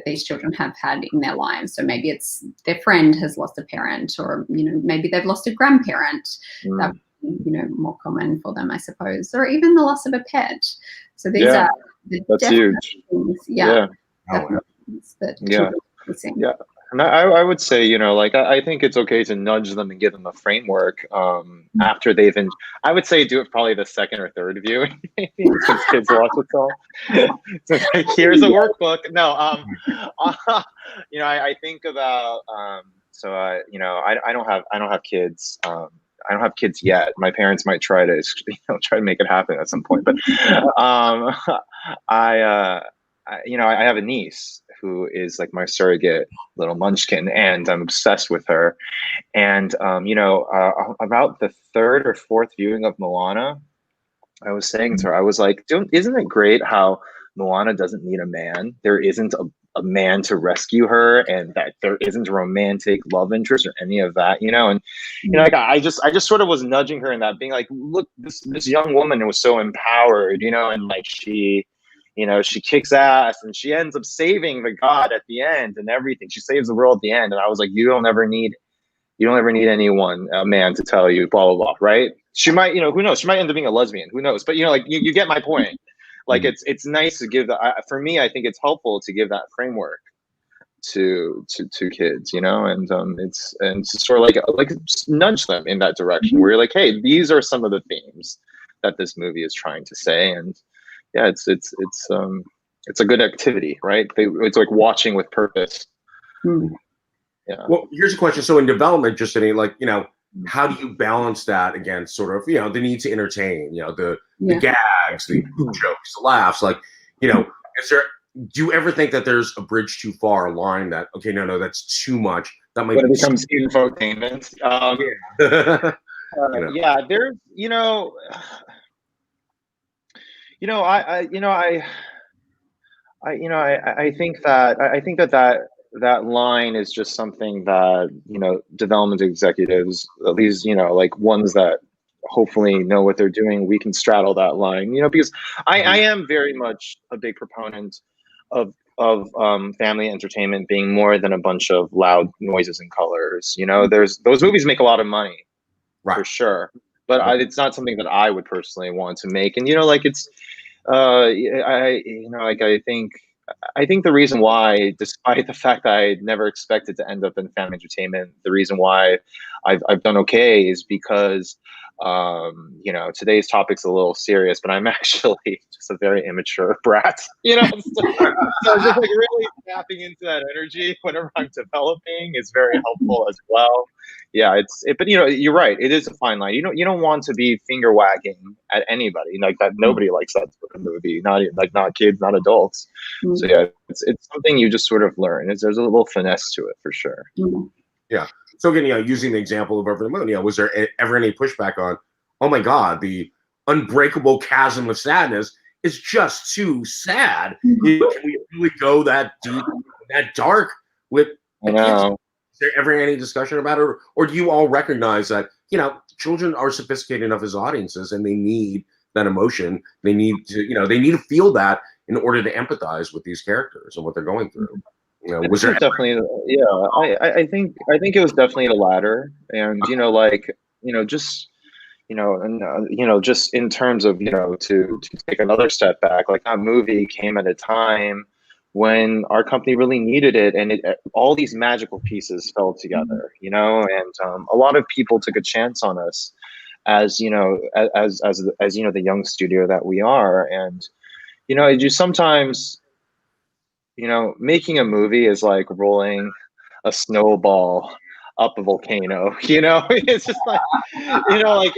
these children have had in their lives. So maybe it's their friend has lost a parent, or maybe they've lost a grandparent. That would be, more common for them, I suppose, or even the loss of a pet. So these are
that's huge.
Things,
that children are facing. And I would say, I think it's okay to nudge them and give them a framework after they've been, I would say do it probably the second or third viewing, since kids watch it all. So here's a workbook. No, I think about, I don't have kids. I don't have kids yet. My parents might try to, try to make it happen at some point. But I have a niece who is like my surrogate little munchkin, and I'm obsessed with her. And, about the third or fourth viewing of Moana, I was saying to her, I was like, isn't it great how Moana doesn't need a man? There isn't a man to rescue her, and that there isn't a romantic love interest or any of that, and, I just sort of was nudging her in that, being like, look, this young woman was so empowered, and like she kicks ass and she ends up saving the god at the end and everything. She saves the world at the end. And I was like, you don't ever need anyone, a man, to tell you blah, blah, blah. Right. She might, who knows? She might end up being a lesbian. Who knows? But, you get my point. Like, it's nice to give for me, I think it's helpful to give that framework to kids, and it's sort of like nudge them in that direction where you're like, hey, these are some of the themes that this movie is trying to say. And yeah, it's a good activity, right? It's like watching with purpose. Yeah.
Well, here's a question. So in development, Justinian, how do you balance that against sort of, the need to entertain, the gags, the jokes, the laughs, do you ever think that there's a bridge too far, a line that, okay, no, that's too much. That might
when it becomes infotainment. There's, I think that line is just something that, development executives, at least, like ones that hopefully know what they're doing, we can straddle that line, because I am very much a big proponent of family entertainment being more than a bunch of loud noises and colors. Those movies make a lot of money, for sure, but it's not something that I would personally want to make. And it's I think the reason why, despite the fact that I never expected to end up in family entertainment, the reason why I've done okay is because today's topic's a little serious, but I'm actually just a very immature brat, so just like really tapping into that energy whenever I'm developing is very helpful as well. Yeah, but you're right. It is a fine line. You don't want to be finger wagging at anybody like that. Nobody likes that sort of movie. Not kids, not adults. So yeah, it's something you just sort of learn. There's a little finesse to it for sure.
Yeah. So again, using the example of Over the Moon, was there ever any pushback on, oh my God, the unbreakable chasm of sadness is just too sad? Can we really go that deep, that dark with?
I know.
Is there ever any discussion about it, or do you all recognize that children are sophisticated enough as audiences, and they need that emotion? They need to feel that in order to empathize with these characters and what they're going through. Was there
definitely? I think it was definitely the latter, and just in terms of to take another step back, like that movie came at a time when our company really needed it, and all these magical pieces fell together, and a lot of people took a chance on us, as the young studio that we are, and you sometimes you know, making a movie is like rolling a snowball up a volcano, you know. It's just like, you know, like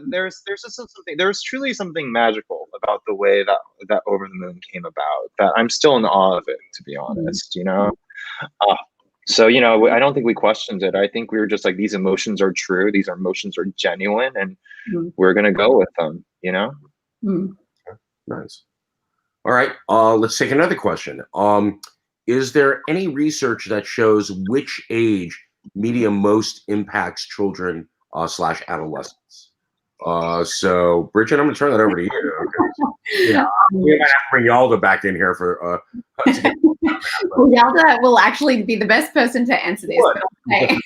there's just something, there's truly something magical about the way that Over the Moon came about, that I'm still in awe of it, to be honest, you know. So, you know, I don't think we questioned it. I think we were just like, these emotions are true, these emotions are genuine, and we're gonna go with them, you know.
Nice. All right, let's take another question. Is there any research that shows which age media most impacts children slash adolescents? So, Bridget, I'm going to turn that over to you. Yeah, we might have to bring Yalda back in here for.
Well, Yalda will actually be the best person to answer this. But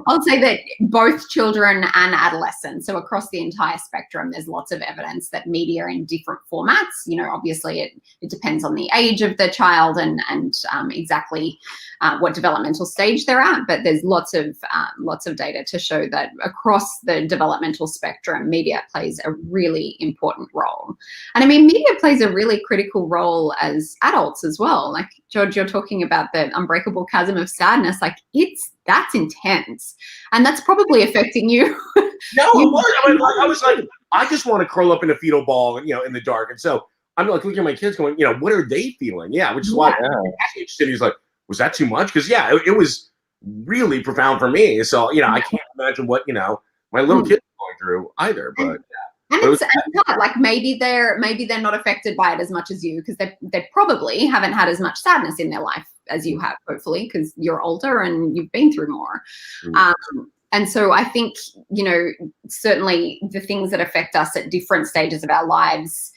I'll say that both children and adolescents, so across the entire spectrum, there's lots of evidence that media in different formats. You know, obviously it depends on the age of the child and exactly what developmental stage they're at. But there's lots of data to show that across the developmental spectrum, media plays a really important role. And I mean, media plays a really critical role as adults as well. Like, George, you're talking about the unbreakable chasm of sadness. Like, that's intense, and that's probably affecting you.
No, I was like, I just want to curl up in a fetal ball, you know, in the dark. And so I'm like looking at my kids, going, you know, what are they feeling? Yeah, which is why City's like, was that too much? Because yeah, it was really profound for me. So you know, I can't imagine what, you know, my little kids are going through either. But
and it's hard. Like, maybe they're not affected by it as much as you, because they probably haven't had as much sadness in their life as you have, hopefully, because you're older and you've been through more. And so I think, you know, certainly the things that affect us at different stages of our lives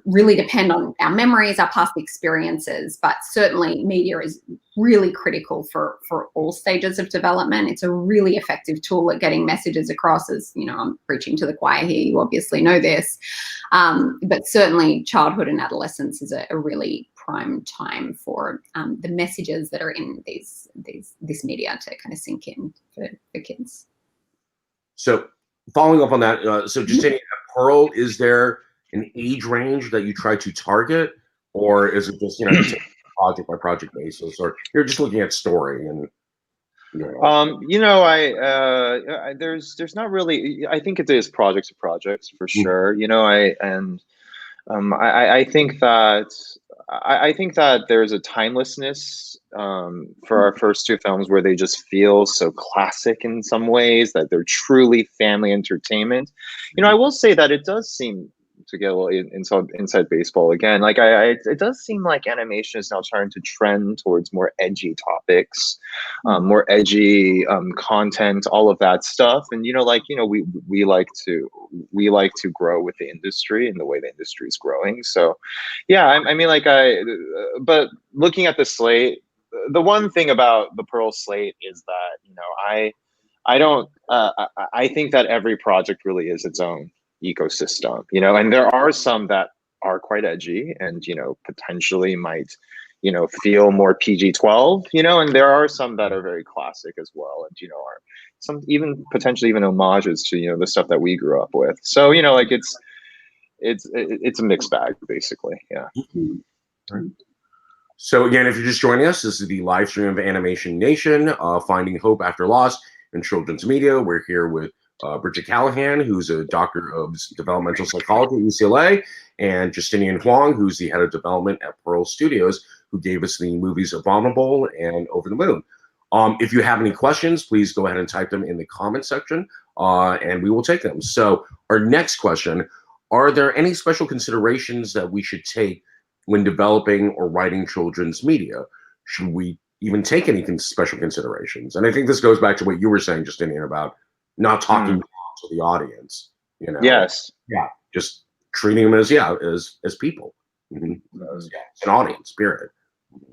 really depend on our memories, our past experiences, but certainly media is really critical for all stages of development. It's a really effective tool at getting messages across. As you know, I'm preaching to the choir here, you obviously know this, but certainly childhood and adolescence is a really prime time for the messages that are in this media to kind of sink in for kids. So
following up on that, so Justinian, Pearl, is there an age range that you try to target, or is it just, you know, project by project basis, or you're just looking at story and, you know?
You know, there's not really, I think it is projects to projects for sure. You know, I think that there's a timelessness for our first two films where they just feel so classic in some ways, that they're truly family entertainment. You know, I will say that it does seem, to get a little inside baseball again, like it does seem like animation is now starting to trend towards more edgy topics, more edgy content, all of that stuff. And you know, like, you know, we like to grow with the industry and the way the industry is growing. So yeah, I mean, like, but looking at the slate, the one thing about the Pearl slate is that, you know, I think that every project really is its own ecosystem, you know, and there are some that are quite edgy and, you know, potentially might, you know, feel more PG-12, you know, and there are some that are very classic as well, and, you know, are some even potentially even homages to, you know, the stuff that we grew up with. So, you know, like it's a mixed bag, basically. Yeah.
So again, if you're just joining us, this is the live stream of Animation Nation, Finding Hope After Loss in Children's Media. We're here with Bridget Callaghan, who's a doctor of developmental psychology at UCLA, and Justinian Huang, who's the head of development at Pearl Studios, who gave us the movies Abominable and Over the Moon. If you have any questions, please go ahead and type them in the comment section, and we will take them. So our next question, are there any special considerations that we should take when developing or writing children's media? Should we even take any special considerations? And I think this goes back to what you were saying, Justinian, about not talking to the audience, you know?
Yes.
Yeah. Just treating them as people, as an audience, period.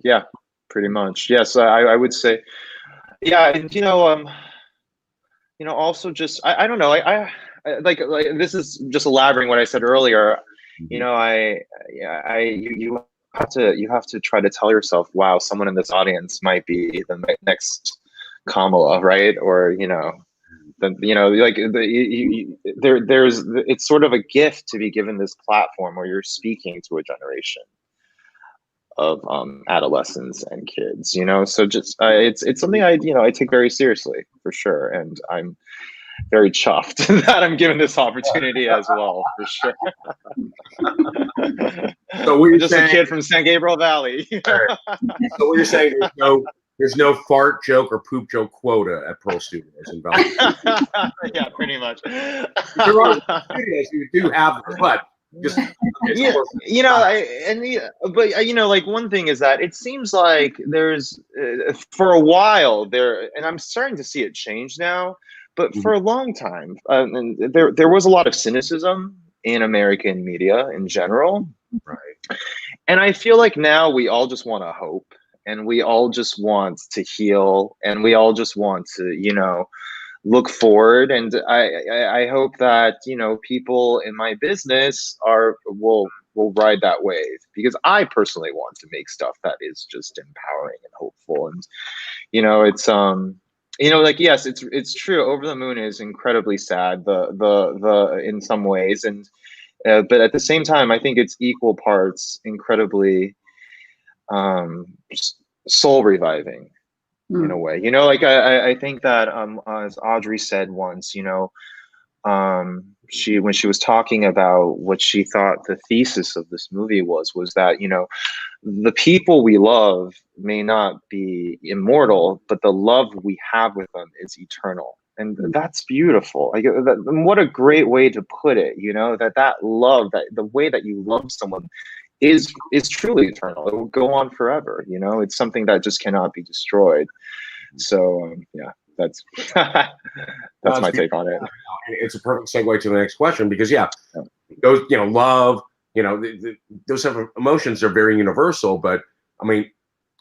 Yeah, pretty much. Yes, I would say, yeah, and you know, also just I don't know, I like this is just elaborating what I said earlier. You know, you have to try to tell yourself, wow, someone in this audience might be the next Kamala, right? Or, you know, like it's sort of a gift to be given this platform where you're speaking to a generation. adolescents and kids, you know. So just it's something I take very seriously, for sure, and I'm very chuffed that I'm given this opportunity as well, for sure.
So we're
just a kid from San Gabriel Valley.
So what you're saying, there's no fart joke or poop joke quota at Pearl Studios in Valley.
Yeah, pretty much.
There are studios who do have them, but just
but like one thing is that it seems like there's for a while there, and I'm starting to see it change now, but for a long time, and there was a lot of cynicism in American media in general,
right?
And I feel like now we all just want to hope, and we all just want to heal, and we all just want to look forward. And I hope that people in my business will ride that wave, because I personally want to make stuff that is just empowering and hopeful. And it's like, yes, it's true, Over the Moon is incredibly sad, the in some ways, and but at the same time I think it's equal parts incredibly soul reviving in a way. Like I think that as Audrey said once, when she was talking about what she thought the thesis of this movie was that the people we love may not be immortal, but the love we have with them is eternal. And that's beautiful. Like, what a great way to put it, that love, that the way that you love someone is truly eternal. It will go on forever. It's something that just cannot be destroyed. So yeah, that's my take on it.
It's a perfect segue to the next question, because those love, those type of emotions are very universal. But I mean,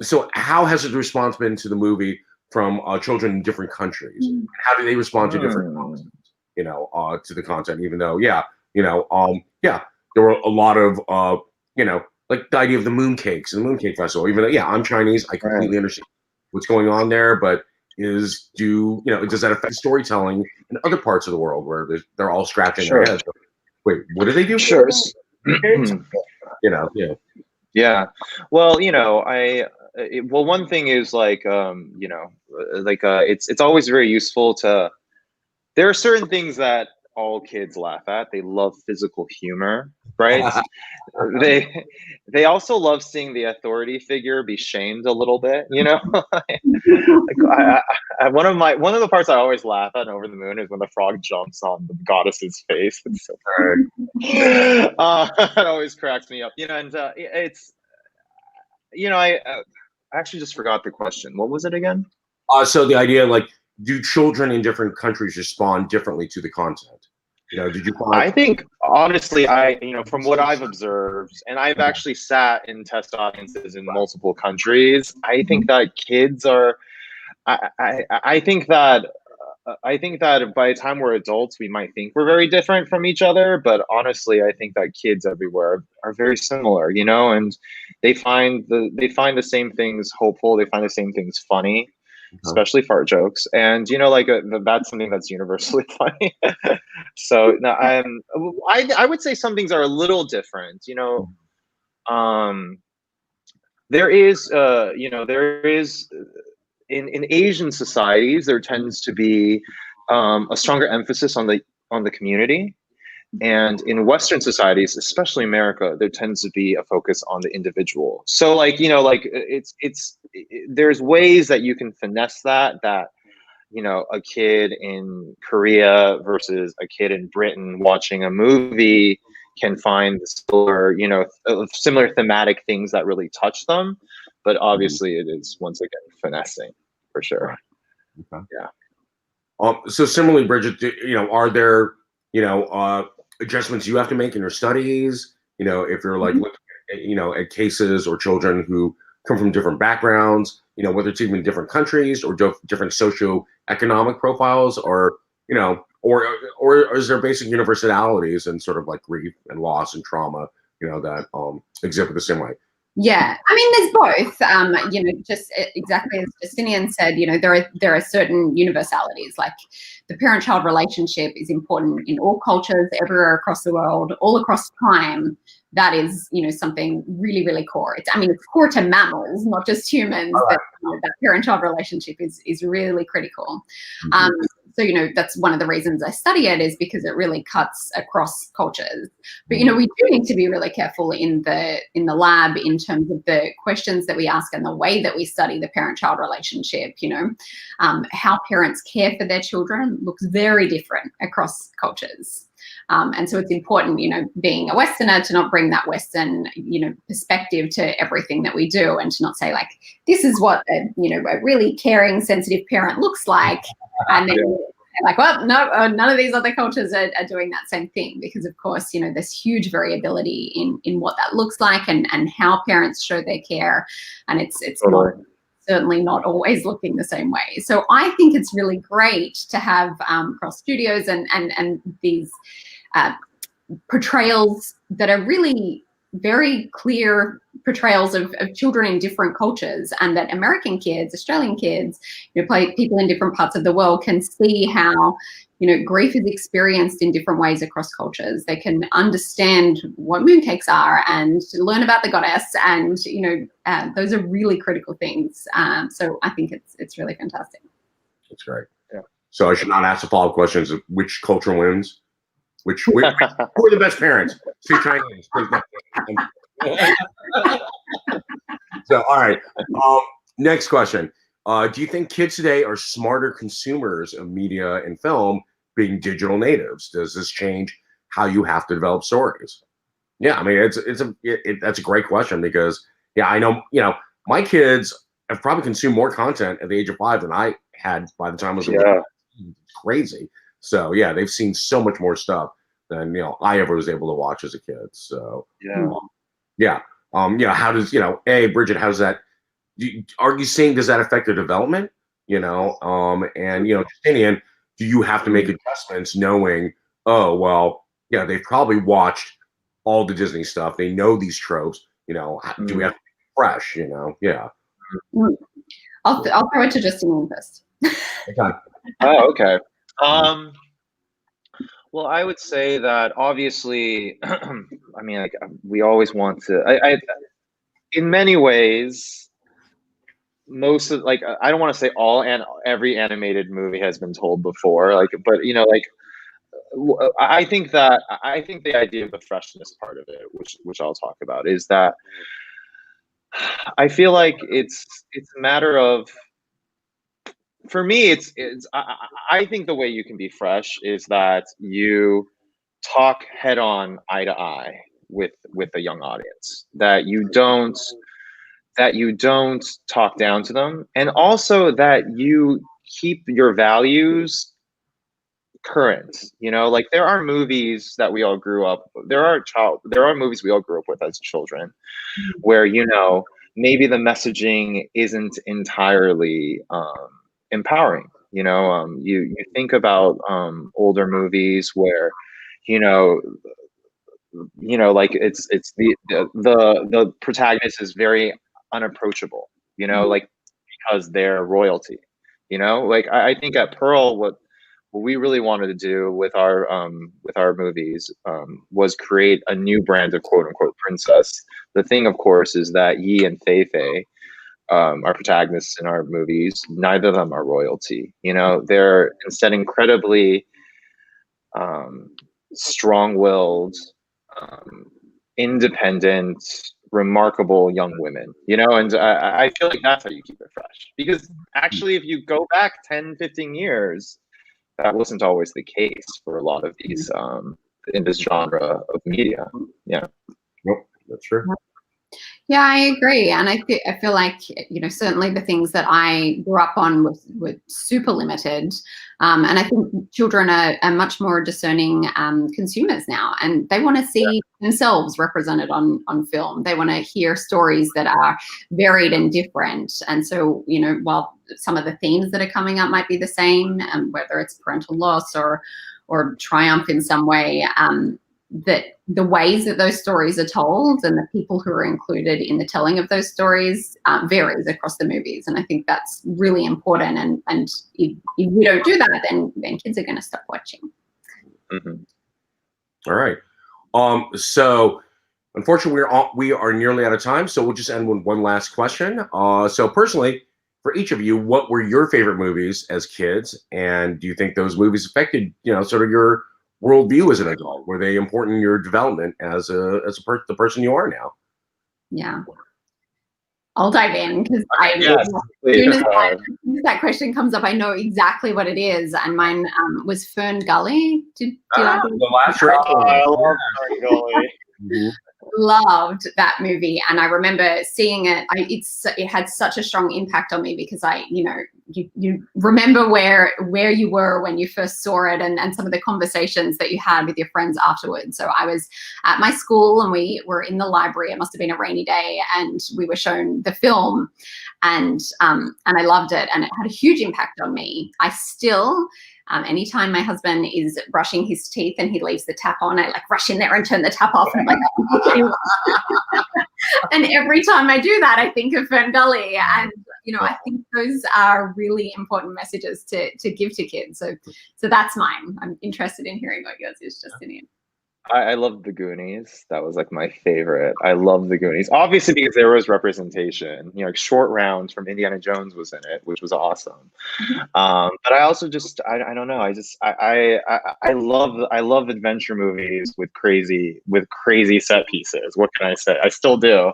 so how has the response been to the movie from children in different countries? How do they respond to different content, to the content? Even though there were a lot of like the idea of the mooncakes and the Mooncake Festival. Even though I'm Chinese, I completely understand what's going on there, but does that affect storytelling in other parts of the world where they're all scratching their heads? Wait, what do they do?
Sure. Yeah. Well, one thing is like, it's always very useful to. There are certain things that all kids laugh at. They love physical humor, right? They also love seeing the authority figure be shamed a little bit, one of the parts I always laugh at in Over the Moon is when the frog jumps on the goddess's face. It's so funny. It always cracks me up, and it's I actually just forgot the question. What was it again?
So the idea, like, do children in different countries respond differently to the content? Did you find?
I think, honestly, from what I've observed, and I've actually sat in test audiences in multiple countries, I think that kids are. I think that by the time we're adults, we might think we're very different from each other, but honestly, I think that kids everywhere are very similar, and they find the same things hopeful. They find the same things funny. Especially fart jokes, and that's something that's universally funny. So now I would say some things are a little different. There is in Asian societies there tends to be a stronger emphasis on the community. And in Western societies, especially America, there tends to be a focus on the individual. So there's ways that you can finesse that a kid in Korea versus a kid in Britain watching a movie can find similar thematic things that really touch them. But obviously it is, once again, finessing for sure.
Okay.
Yeah.
So similarly, Bridget, are there, adjustments you have to make in your studies, if you're like looking at cases or children who come from different backgrounds, whether it's even different countries or different socioeconomic profiles, or or is there basic universalities and sort of like grief and loss and trauma, that exhibit the same way?
Yeah, I mean, there's both. Just exactly as Justinian said, there are certain universalities, like the parent-child relationship is important in all cultures, everywhere across the world, all across time. that is, you know, something really, really core. I mean, it's core to mammals, not just humans. That, you know, that parent-child relationship is really critical. So, you know, that's one of the reasons I study it, is because it really cuts across cultures. But, you know, we do need to be really careful in the lab in terms of the questions that we ask and the way that we study the parent-child relationship. You know, how parents care for their children looks very different across cultures. And so it's important, you know, being a Westerner, to not bring that Western, you know, perspective to everything that we do, and to not say like, this is what a, you know, a really caring, sensitive parent looks like. And then like, well, no, none of these other cultures are doing that same thing, because of course, you know, there's huge variability in what that looks like and how parents show their care. And it's certainly not always looking the same way. So I think it's really great to have cross studios and these portrayals that are really very clear portrayals of children in different cultures, and that American kids, Australian kids, you know, people in different parts of the world can see how, you know, grief is experienced in different ways across cultures. They can understand what mooncakes are and learn about the goddess, and, you know, those are really critical things. So I think it's really fantastic. That's
great. Yeah. So I should not ask the follow-up questions of which culture wins. Who are the best parents? Two Chinese. So, all right. Next question. Do you think kids today are smarter consumers of media and film, being digital natives? Does this change how you have to develop stories? Yeah, I mean, that's a great question, because yeah, I know, you know, my kids have probably consumed more content at the age of 5 than I had by the time I was It's crazy. So yeah, they've seen so much more stuff than, you know, I ever was able to watch as a kid. So yeah. How does, you know, Bridget, how's that? Are you seeing, does that affect their development? You know, and, you know, Justinian, do you have to make adjustments knowing, oh, well, yeah, they've probably watched all the Disney stuff. They know these tropes, you know, do we have to be fresh, you know? Yeah.
I'll throw it to Justinian first.
Okay.
Oh, okay. Well, I would say that obviously, I mean, like, we always want to, in many ways, most of, like, I don't want to say all and every animated movie has been told before, like, but, you know, like, I think the idea of the freshness part of it, which I'll talk about, is that I feel like it's a matter of, for me, I think the way you can be fresh is that you talk head on, eye to eye with a young audience, that you don't talk down to them, and also that you keep your values current. You know, like, there are movies that we all grew up, there are movies we all grew up with as children, where, you know, maybe the messaging isn't entirely empowering. You know, you think about older movies where, you know, like, it's the protagonist is very unapproachable, you know, like, because they're royalty. You know, like, I think at Pearl, what we really wanted to do with our movies was create a new brand of quote unquote princess. The thing, of course, is that Yi and Fei Fei, our protagonists in our movies, neither of them are royalty. You know, they're instead incredibly strong-willed, independent, remarkable young women, you know, and I feel like that's how you keep it fresh. Because actually, if you go back 10, 15 years, that wasn't always the case for a lot of these in this genre of media. Yeah.
Nope, that's true.
Yeah, I agree. And I feel like, you know, certainly the things that I grew up on were super limited. And I think children are much more discerning consumers now, and they want to see themselves represented on film. They want to hear stories that are varied and different. And so, you know, while some of the themes that are coming up might be the same, whether it's parental loss or triumph in some way, that the ways that those stories are told and the people who are included in the telling of those stories varies across the movies. And I think that's really important. And if we don't do that, then kids are going to stop watching.
All right. So Unfortunately, we are nearly out of time, so we'll just end with one last question. So personally, for each of you, what were your favorite movies as kids, and do you think those movies affected, sort of your worldview as an adult? Were they important in your development as the person you are now?
Yeah. I'll dive in because
Yes,
as
please.
soon as that question comes up, I know exactly what it is. And mine was Fern Gully. Did I
The last
I
Dracula.
love Fern Gully.
Mhm.
loved that movie, and I remember seeing it. It had such a strong impact on me because you remember where you were when you first saw it, and some of the conversations that you had with your friends afterwards. So I was at my school and we were in the library. It must have been a rainy day, and we were shown the film, and I loved it, and it had a huge impact on me. I still. Anytime my husband is brushing his teeth and he leaves the tap on, I like rush in there and turn the tap off. And, and every time I do that, I think of Fern Gully. And, I think those are really important messages to give to kids. So that's mine. I'm interested in hearing what yours is, Justinian.
I love the Goonies. That was like my favorite. I love the Goonies, obviously because there was representation. Like Short Round from Indiana Jones was in it, which was awesome. But I also I don't know. I love adventure movies with crazy set pieces. What can I say? I still do.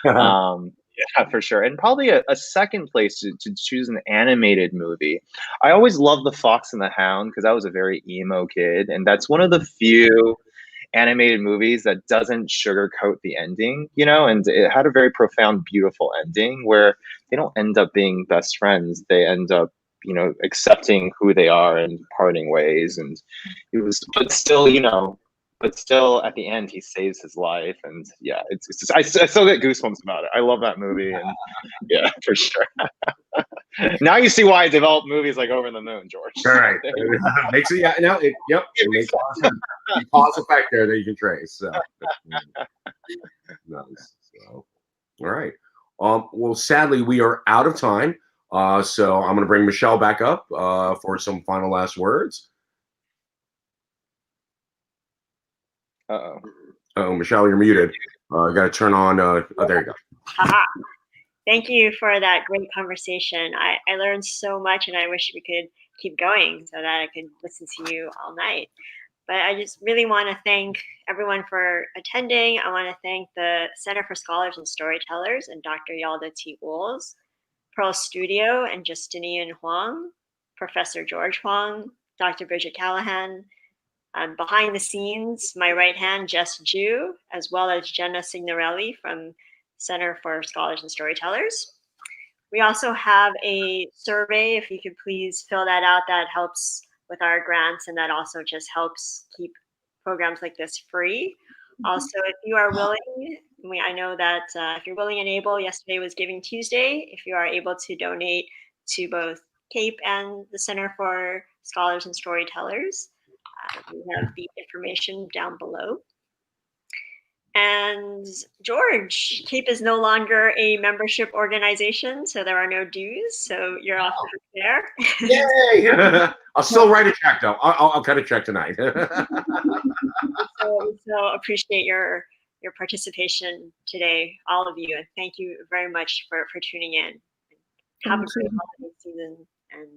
Yeah, for sure. And probably a second place to choose an animated movie. I always loved The Fox and the Hound because I was a very emo kid, and that's one of the few animated movies that doesn't sugarcoat the ending, and it had a very profound, beautiful ending where they don't end up being best friends. They end up, accepting who they are and parting ways. And it was, but still at the end, he saves his life. And yeah, it's just, I still get goosebumps about it. I love that movie. And yeah, for sure. Now you see why I developed movies like Over the Moon, George.
All right. Makes it, it makes a cause effect there that you can trace. So nice. So, all right. Well, sadly, we are out of time. So I'm going to bring Michelle back up for some final last words. Oh, Michelle, you're muted. Got to turn on. There you go.
Haha. Thank you for that great conversation. I learned so much, and I wish we could keep going so that I could listen to you all night. But I just really want to thank everyone for attending. I want to thank the Center for Scholars and Storytellers and Dr. Yalda T. Wools, Pearl Studio and Justinian Huang, Professor George Huang, Dr. Bridget Callaghan, behind the scenes, my right hand, Jess Ju, as well as Jenna Signorelli from Center for Scholars and Storytellers. We also have a survey. If you could please fill that out, that helps with our grants, and that also just helps keep programs like this free. Also, if you are willing, I know that if you're willing and able, yesterday was Giving Tuesday. If you are able to donate to both CAPE and the Center for Scholars and Storytellers, we have the information down below. And George, CAPE is no longer a membership organization, so there are no dues. So you're off there.
Yay! I'll still write a check though. I'll cut a check tonight.
so appreciate your participation today, all of you, and thank you very much for tuning in. Have a great holiday season, and